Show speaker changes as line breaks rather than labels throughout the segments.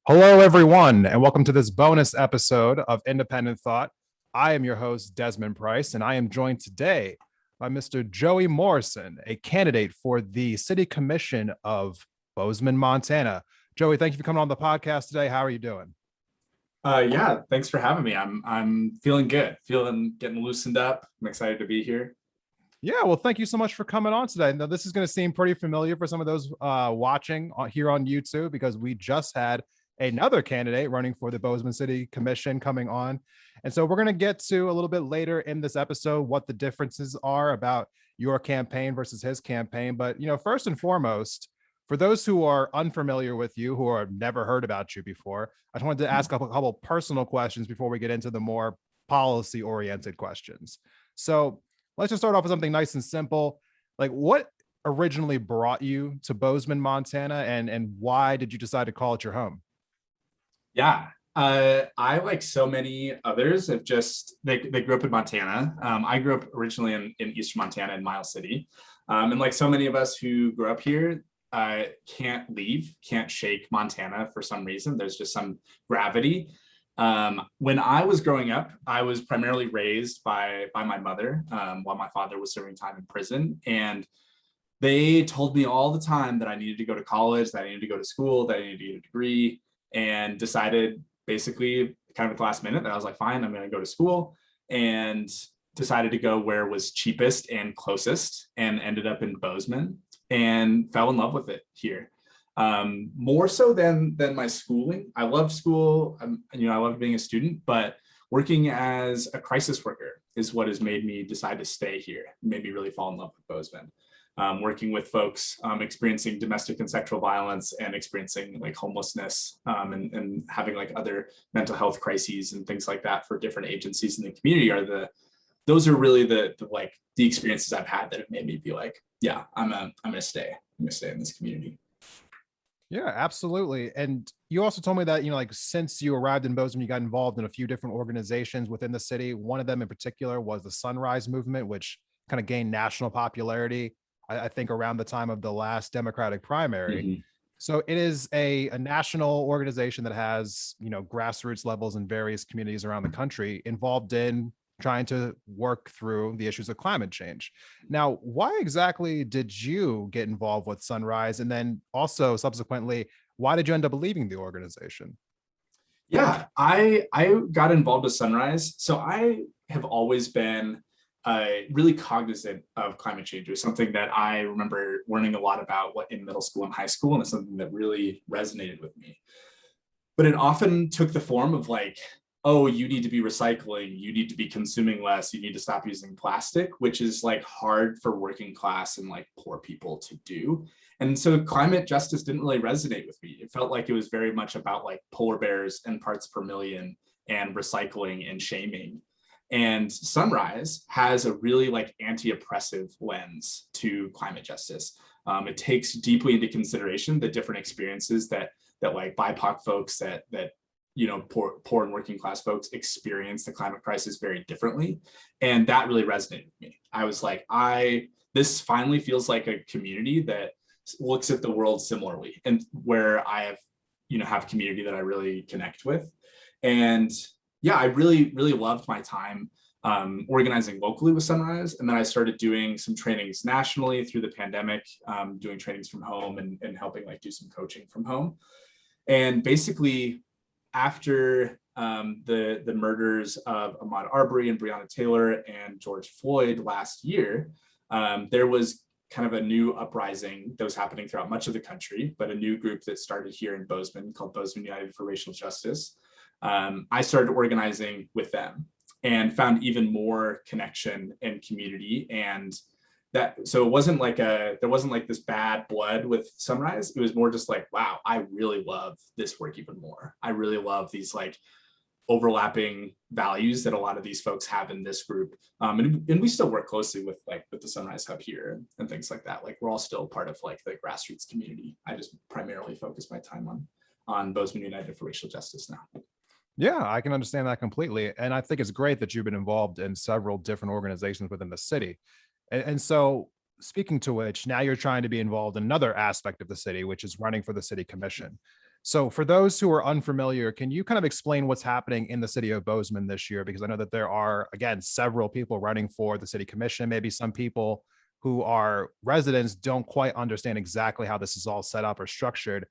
Hello, everyone, and welcome to this bonus episode of Independent Thought. I am your host, Desmond Price, and I am joined today by Mr. Joey Morrison, a candidate for the City Commission of Bozeman, Montana. Joey, thank you for coming on the podcast today. How are you doing?
Yeah, thanks for having me. I'm feeling good, getting loosened up. I'm excited to be here.
Yeah, well, thank you so much for coming on today. Now, this is going to seem pretty familiar for some of those watching here on YouTube because we just had another candidate running for the Bozeman City Commission coming on. And so we're going to get to a little bit later in this episode what the differences are about your campaign versus his campaign. But, first and foremost, for those who are unfamiliar with you, who have never heard about you before, I just wanted to ask a couple personal questions before we get into the more policy oriented questions. So let's just start off with something nice and simple. Like, what originally brought you to Bozeman, Montana, and why did you decide to call it your home?
Yeah, I, like so many others, have just they grew up in Montana. I grew up originally in Eastern Montana in Miles City, and like so many of us who grew up here, can't shake Montana for some reason. There's just some gravity. When I was growing up, I was primarily raised by my mother, while my father was serving time in prison. And they told me all the time that I needed to go to college, that I needed to go to school, that I needed to get a degree, and decided basically kind of at the last minute that I was like, fine, I'm going to go to school, and decided to go where was cheapest and closest, and ended up in Bozeman and fell in love with it here. More so than my schooling. I loved school. I loved being a student, but working as a crisis worker is what has made me decide to stay here, made me really fall in love with Bozeman. Working with folks experiencing domestic and sexual violence and experiencing like homelessness, and having like other mental health crises and things like that for different agencies in the community those are really the experiences I've had that have made me be like, yeah, I'm gonna stay in this community.
Yeah, absolutely. And you also told me that, since you arrived in Bozeman, you got involved in a few different organizations within the city. One of them in particular was the Sunrise Movement, which kind of gained national popularity, I think, around the time of the last Democratic primary.
Mhm.
So it is a national organization that has, grassroots levels in various communities around the country involved in trying to work through the issues of climate change. Now, why exactly did you get involved with Sunrise? And then also subsequently, why did you end up leaving the organization?
Yeah, I got involved with Sunrise. So I have always been really cognizant of climate change. It was something that I remember learning a lot about in middle school and high school, and it's something that really resonated with me. But it often took the form of like, oh, you need to be recycling, you need to be consuming less, you need to stop using plastic, which is like hard for working class and like poor people to do. And so climate justice didn't really resonate with me. It felt like it was very much about like polar bears and parts per million and recycling and shaming. And Sunrise has a really like anti-oppressive lens to climate justice. It takes deeply into consideration the different experiences that like BIPOC folks, that poor and working class folks experience the climate crisis very differently. And that really resonated with me. I was like, this finally feels like a community that looks at the world similarly, and where I have community that I really connect with. And yeah, I really, really loved my time organizing locally with Sunrise. And then I started doing some trainings nationally through the pandemic, doing trainings from home and helping like do some coaching from home. And basically, after the murders of Ahmaud Arbery and Breonna Taylor and George Floyd last year, there was kind of a new uprising that was happening throughout much of the country, but a new group that started here in Bozeman called Bozeman United for Racial Justice. I started organizing with them and found even more connection and community. And so it wasn't like there wasn't like this bad blood with Sunrise. It was more just like, wow, I really love this work even more. I really love these like overlapping values that a lot of these folks have in this group. And we still work closely with the Sunrise Hub here and things like that. Like we're all still part of like the grassroots community. I just primarily focus my time on Bozeman United for Racial Justice now.
Yeah, I can understand that completely. And I think it's great that you've been involved in several different organizations within the city. And so, speaking to which, now you're trying to be involved in another aspect of the city, which is running for the city commission. So for those who are unfamiliar, can you kind of explain what's happening in the city of Bozeman this year? Because I know that there are, again, several people running for the city commission. Maybe some people who are residents don't quite understand exactly how this is all set up or structured.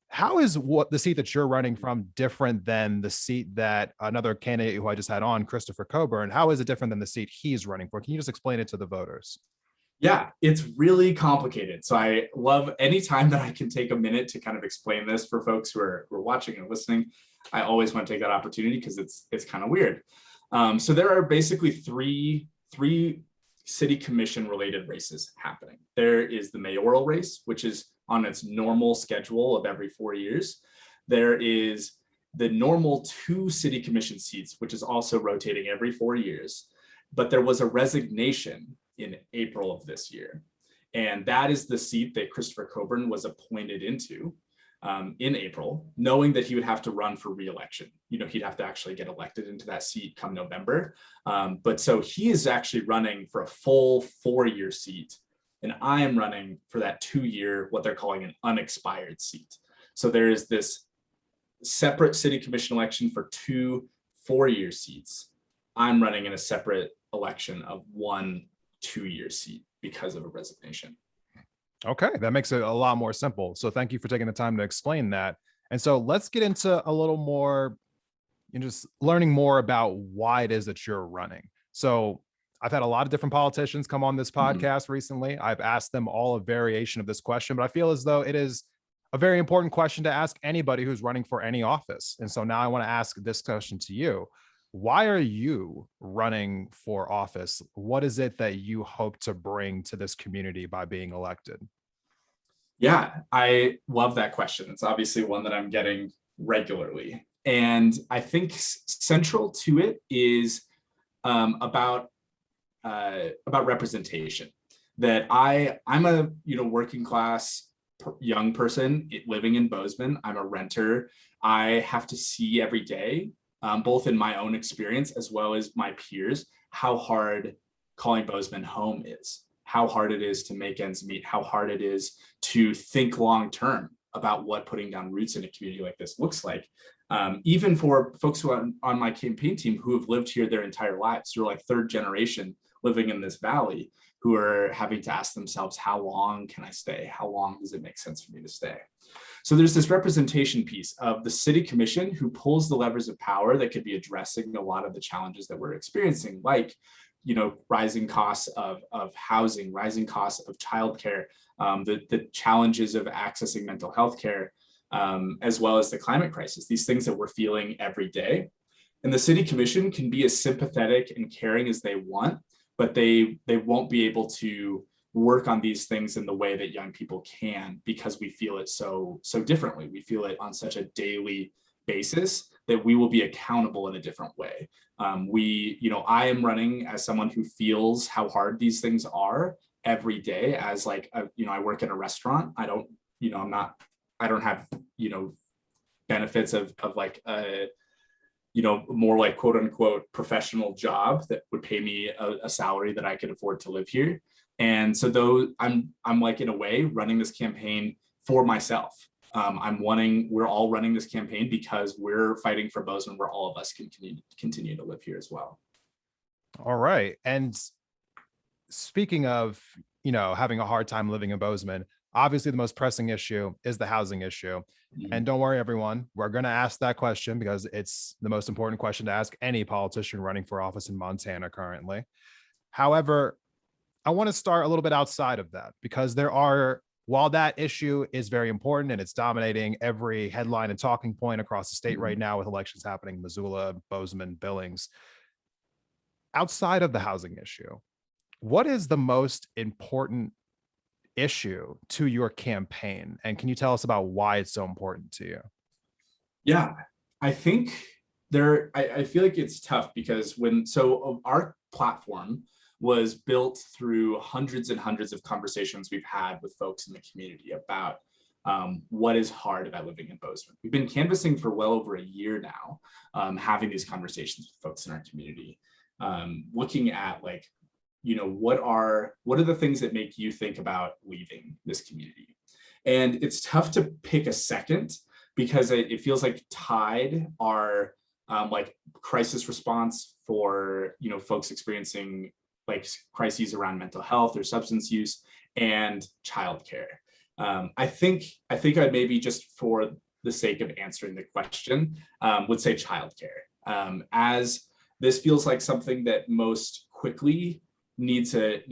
How is what the seat that you're running from different than the seat that another candidate who I just had on, Christopher Coburn? How is it different than the seat he's running for? Can you just explain it to the voters?
Yeah, it's really complicated. So I love any time that I can take a minute to kind of explain this for folks who are watching and listening. I always want to take that opportunity because it's kind of weird. So there are basically three city commission related races happening. There is the mayoral race, which is on its normal schedule of every 4 years. There is the normal 2 city commission seats, which is also rotating every 4 years. But there was a resignation in April of this year. And that is the seat that Christopher Coburn was appointed into in April, knowing that he would have to run for re-election. He'd have to actually get elected into that seat come November. But so he is actually running for a full 4-year seat. And I am running for that 2-year, what they're calling an unexpired seat. So there is this separate city commission election for 2 4-year seats. I'm running in a separate election of 1 2-year seat because of a resignation.
Okay, that makes it a lot more simple. So thank you for taking the time to explain that. And so let's get into a little more, just learning more about why it is that you're running. So I've had a lot of different politicians come on this podcast recently. I've asked them all a variation of this question, but I feel as though it is a very important question to ask anybody who's running for any office. And so now I want to ask this question to you. Why are you running for office? What is it that you hope to bring to this community by being elected?
Yeah, I love that question. It's obviously one that I'm getting regularly. And I think central to it is about representation. That I'm a working class young person living in Bozeman. I'm a renter. I have to see every day, both in my own experience as well as my peers, how hard calling Bozeman home is, how hard it is to make ends meet, how hard it is to think long term about what putting down roots in a community like this looks like. Even for folks who are on my campaign team who have lived here their entire lives, who are like 3rd generation living in this valley, who are having to ask themselves, how long can I stay? How long does it make sense for me to stay? So there's this representation piece of the city commission who pulls the levers of power that could be addressing a lot of the challenges that we're experiencing, like rising costs of housing, rising costs of childcare, the challenges of accessing mental health care, as well as the climate crisis, these things that we're feeling every day. And the city commission can be as sympathetic and caring as they want, but they won't be able to work on these things in the way that young people can, because we feel it so differently. We feel it on such a daily basis that we will be accountable in a different way. I am running as someone who feels how hard these things are every day. As I work in a restaurant. I don't have benefits of like a more like quote unquote professional job that would pay me a salary that I could afford to live here. And so though I'm like in a way running this campaign for myself. We're all running this campaign because we're fighting for Bozeman, where all of us can continue to live here as well.
All right. And speaking of, having a hard time living in Bozeman, obviously the most pressing issue is the housing issue. And don't worry, everyone, we're going to ask that question because it's the most important question to ask any politician running for office in Montana currently. However, I want to start a little bit outside of that, because while that issue is very important and it's dominating every headline and talking point across the state right now with elections happening in Missoula, Bozeman, Billings, outside of the housing issue, what is the most important issue to your campaign? And can you tell us about why it's so important to you?
Yeah, I think I feel like it's tough because our platform was built through hundreds and hundreds of conversations we've had with folks in the community about what is hard about living in Bozeman. We've been canvassing for well over a year now, having these conversations with folks in our community, looking at what are the things that make you think about leaving this community? And it's tough to pick a second because it feels like tied are like crisis response for, you know, folks experiencing like crises around mental health or substance use, and childcare. I think I'd maybe, just for the sake of answering the question, would say childcare, as this feels like something that most quickly needs a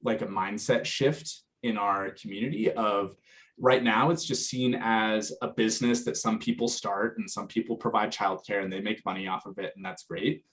like a mindset shift in our community. Of right now, it's just seen as a business that some people start and some people provide childcare and they make money off of it, and that's great.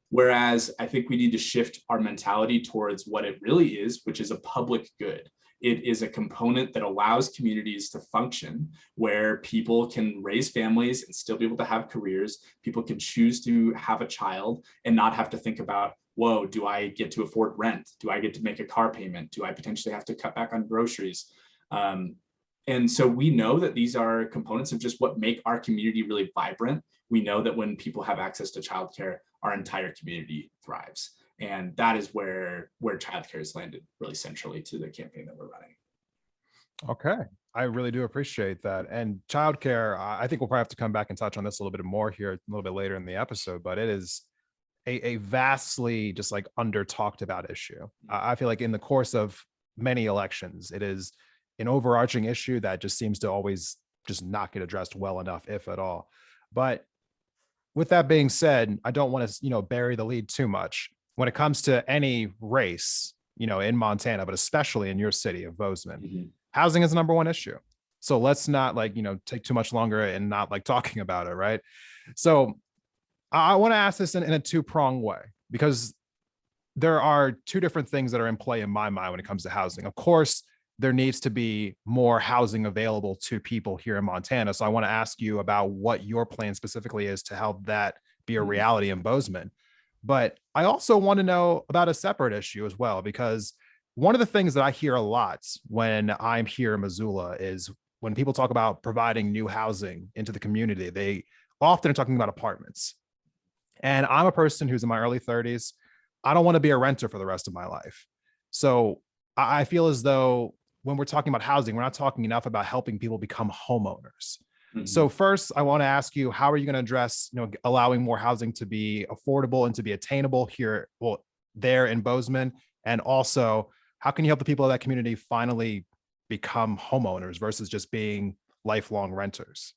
Whereas I think we need to shift our mentality towards what it really is, which is a public good. It is a component that allows communities to function, where people can raise families and still be able to have careers. People can choose to have a child and not have to think about, whoa, do I get to afford rent? Do I get to make a car payment? Do I potentially have to cut back on groceries? And so we know that these are components of just what make our community really vibrant. We know that when people have access to childcare, our entire community thrives. And that is where childcare has landed really centrally to the campaign that we're running.
Okay. I really do appreciate that. And childcare, I think we'll probably have to come back and touch on this a little bit more here a little bit later in the episode, but it is a vastly just like under talked about issue. I feel like in the course of many elections, it is an overarching issue that just seems to always just not get addressed well enough, if at all. But with that being said, I don't want to, bury the lead too much when it comes to any race, in Montana, but especially in your city of Bozeman.
Mm-hmm.
Housing is the number one issue. So let's not take too much longer and not talking about it. Right. So I want to ask this in a two-pronged way, because there are two different things that are in play in my mind when it comes to housing. Of course, there needs to be more housing available to people here in Montana. So I want to ask you about what your plan specifically is to help that be a reality in Bozeman. But I also want to know about a separate issue as well, because one of the things that I hear a lot when I'm here in Missoula is when people talk about providing new housing into the community, they often are talking about apartments. And I'm a person who's in my early 30s. I don't want to be a renter for the rest of my life. So I feel as though when we're talking about housing, we're not talking enough about helping people become homeowners. Mm-hmm. So first, I want to ask you, how are you going to address, allowing more housing to be affordable and to be attainable here, there in Bozeman? And also, how can you help the people of that community finally become homeowners versus just being lifelong renters?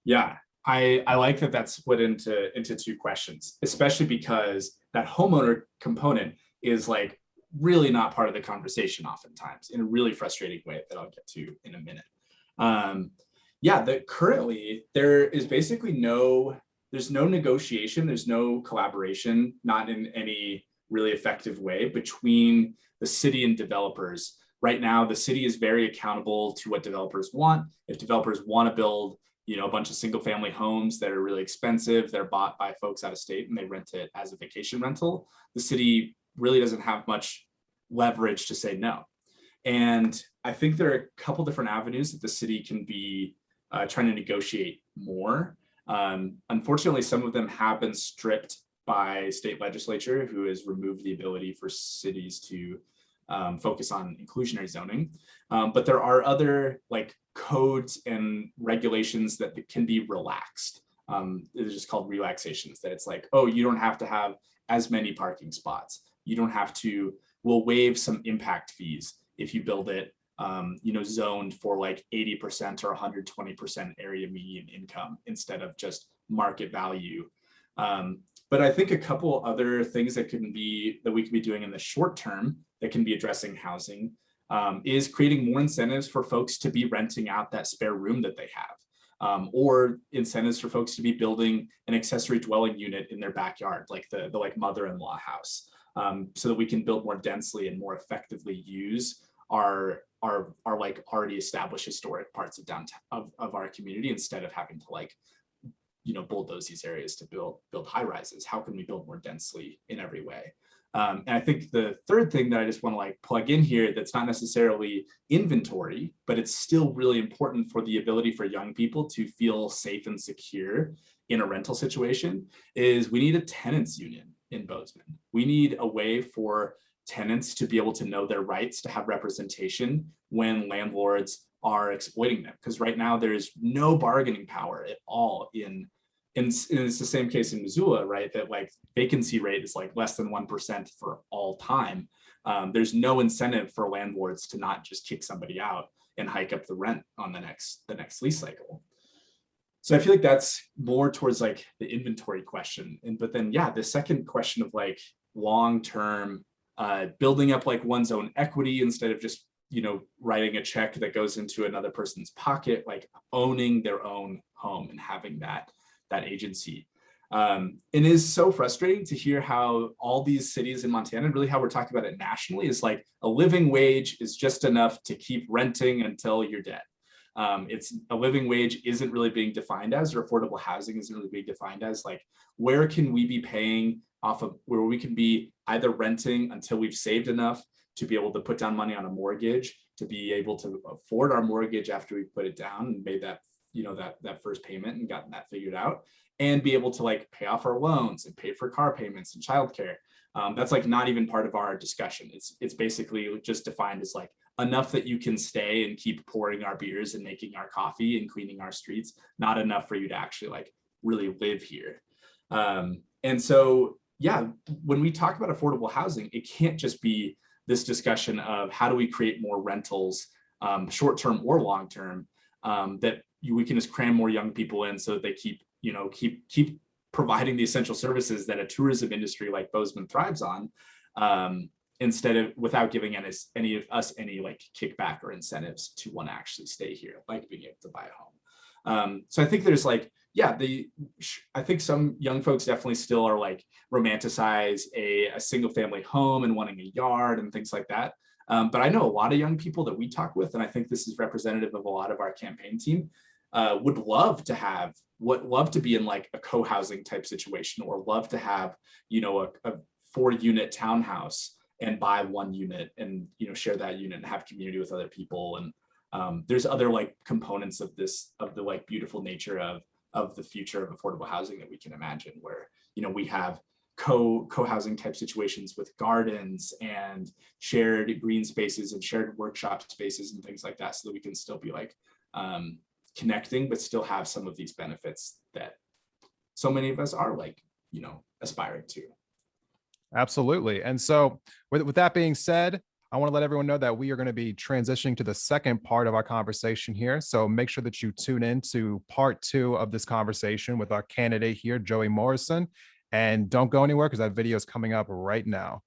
Yeah, I like that that's split into two questions, especially because that homeowner component is like really not part of the conversation oftentimes, in a really frustrating way that I'll get to in a minute. That currently there is basically there's no negotiation, there's no collaboration, not in any really effective way, between the city and developers. Right now, the city is very accountable to what developers want. If developers want to build, a bunch of single family homes that are really expensive, they're bought by folks out of state and they rent it as a vacation rental, the city really doesn't have much leverage to say no. And I think there are a couple different avenues that the city can be trying to negotiate more. Unfortunately, some of them have been stripped by state legislature, who has removed the ability for cities to focus on inclusionary zoning. But there are other codes and regulations that can be relaxed. It's just called relaxations, that it's like, oh, you don't have to have as many parking spots. You don't have to, we'll waive some impact fees if you build it, zoned for 80% or 120% area median income instead of just market value. But I think a couple other things that we could be doing in the short term that can be addressing housing is creating more incentives for folks to be renting out that spare room that they have, or incentives for folks to be building an accessory dwelling unit in their backyard, like the mother-in-law house, so that we can build more densely and more effectively use our already established historic parts of downtown of our community, instead of having to bulldoze these areas to build high rises. How can we build more densely in every way? And I think the third thing that I just want to plug in here, that's not necessarily inventory, but it's still really important for the ability for young people to feel safe and secure in a rental situation, is we need a tenants union in Bozeman. We need a way for tenants to be able to know their rights, to have representation when landlords are exploiting them. Because right now there's no bargaining power at all and it's the same case in Missoula, right? That like vacancy rate is like less than 1% for all time. There's no incentive for landlords to not just kick somebody out and hike up the rent on the next lease cycle. So I feel like that's more towards like the inventory question. But then, yeah, the second question of like long-term building up like one's own equity instead of just, writing a check that goes into another person's pocket, like owning their own home and having that agency. It is so frustrating to hear how all these cities in Montana, really how we're talking about it nationally, is like a living wage is just enough to keep renting until you're dead. It's a living wage isn't really being defined as, or affordable housing isn't really being defined as, like, where can we be paying off of where we can be either renting until we've saved enough to be able to put down money on a mortgage, to be able to afford our mortgage after we put it down and made that, that first payment and gotten that figured out, and be able to like pay off our loans and pay for car payments and childcare. That's like not even part of our discussion. It's basically just defined as like enough that you can stay and keep pouring our beers and making our coffee and cleaning our streets, not enough for you to actually like really live here. And so, yeah, when we talk about affordable housing, it can't just be this discussion of how do we create more rentals, short-term or long-term, that we can just cram more young people in so that they keep providing the essential services that a tourism industry like Bozeman thrives on, instead of without giving any of us any like kickback or incentives to want to actually stay here, like being able to buy a home. So I think there's like, yeah, I think some young folks definitely still are like romanticize a single family home and wanting a yard and things like that. But I know a lot of young people that we talk with, and I think this is representative of a lot of our campaign team, would love to be in like a co-housing type situation, or love to have, a 4-unit townhouse and buy 1 unit and, share that unit and have community with other people. And there's other like components of the like beautiful nature of the future of affordable housing that we can imagine, where, we have co-housing type situations with gardens and shared green spaces and shared workshop spaces and things like that, so that we can still be like connecting, but still have some of these benefits that so many of us are like, aspiring to.
Absolutely. And so with that being said, I want to let everyone know that we are going to be transitioning to the second part of our conversation here. So make sure that you tune in to part 2 of this conversation with our candidate here, Joey Morrison, and don't go anywhere because that video is coming up right now.